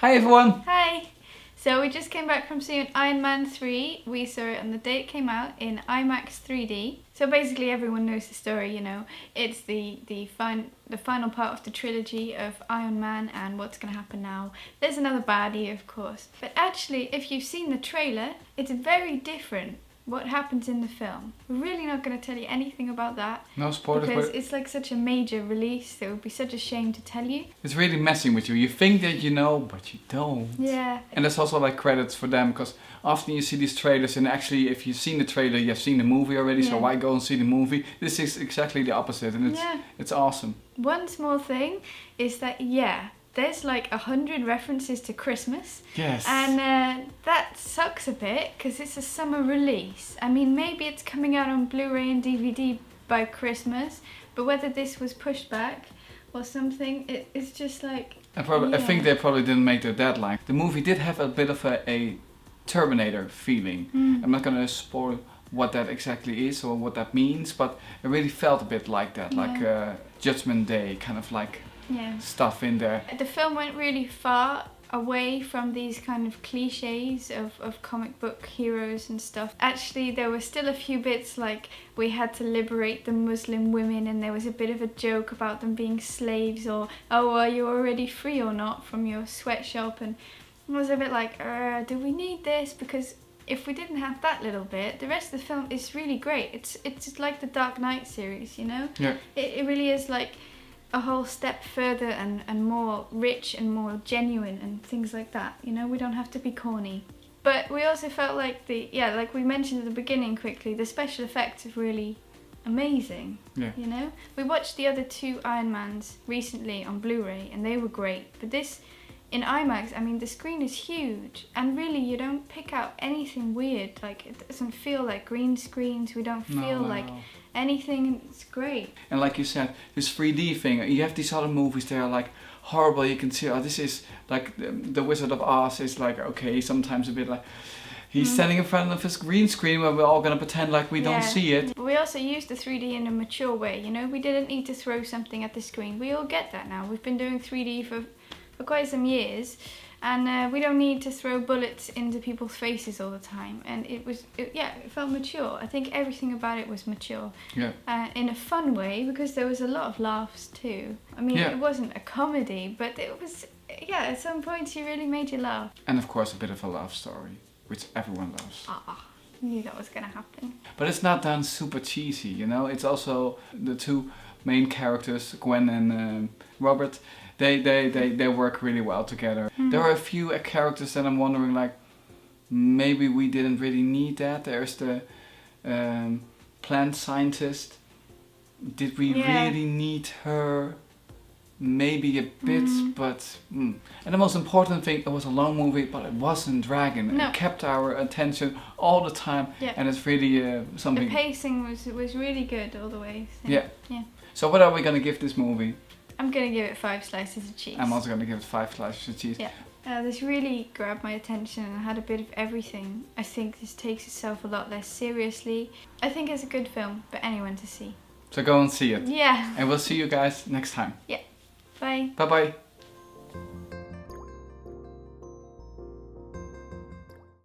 Hi everyone! Hi! So we just came back from seeing Iron Man 3. We saw it on the day it came out in IMAX 3D. So basically everyone knows the story, you know. It's the final part of the trilogy of Iron Man and what's going to happen now. There's another baddie, of course. But actually, if you've seen the trailer, it's very different what happens in the film. We're really not going to tell you anything about that. No spoilers. Because it's like such a major release, it would be such a shame to tell you. It's really messing with you. You think that you know, but you don't. Yeah. And there's also like credits for them, because often you see these trailers and actually if you've seen the trailer, you've seen the movie already, so why go and see the movie? This is exactly the opposite and it's awesome. One small thing is that, there's like 100 references to Christmas. Yes. And that sucks a bit because it's a summer release. I mean, maybe it's coming out on Blu-ray and DVD by Christmas, but whether this was pushed back or something, it's just like... I think they probably didn't make their deadline. The movie did have a bit of a Terminator feeling. I'm not going to spoil what that exactly is or what that means, but it really felt a bit like that, like Judgment Day, kind of like stuff in there. The film went really far away from these kind of cliches of comic book heroes and stuff. Actually, there were still a few bits like we had to liberate the Muslim women, and there was a bit of a joke about them being slaves, or are you already free or not from your sweatshop, and it was a bit like, do we need this? Because if we didn't have that little bit, the rest of the film is really great. It's like the Dark Knight series, you know? Yeah. It really is like a whole step further and more rich and more genuine and things like that, you know? We don't have to be corny. But we also felt like like we mentioned at the beginning quickly, the special effects are really amazing, you know? We watched the other two Iron Mans recently on Blu-ray and they were great, but this in IMAX, I mean, the screen is huge and really you don't pick out anything weird. Like, it doesn't feel like green screens, we don't feel like anything. It's great. And like you said, this 3D thing, you have these other movies that are like horrible. You can see, this is like the Wizard of Oz is like, okay, sometimes a bit like he's standing in front of his green screen where we're all gonna pretend like we don't see it. But we also used the 3D in a mature way, you know? We didn't need to throw something at the screen. We all get that now. We've been doing 3D for quite some years, and we don't need to throw bullets into people's faces all the time, and it felt mature. I think everything about it was mature, in a fun way, because there was a lot of laughs too. I mean, it wasn't a comedy, but it was, at some points you really made you laugh. And of course a bit of a love story, which everyone loves. Knew that was gonna happen. But it's not done super cheesy, you know? It's also the two main characters, Gwen and Robert, they work really well together. There are a few characters that I'm wondering, like, maybe we didn't really need that. There's the plant scientist. Did we really need her? Maybe a bit, but... And the most important thing, it was a long movie, but it wasn't dragging. No. It kept our attention all the time, and it's really something... The pacing was really good all the way. So. Yeah. So what are we going to give this movie? I'm going to give it 5 slices of cheese. I'm also going to give it 5 slices of cheese. Yeah. This really grabbed my attention and had a bit of everything. I think this takes itself a lot less seriously. I think it's a good film for anyone to see. So go and see it. Yeah. And we'll see you guys next time. Yeah. Bye. Bye-bye.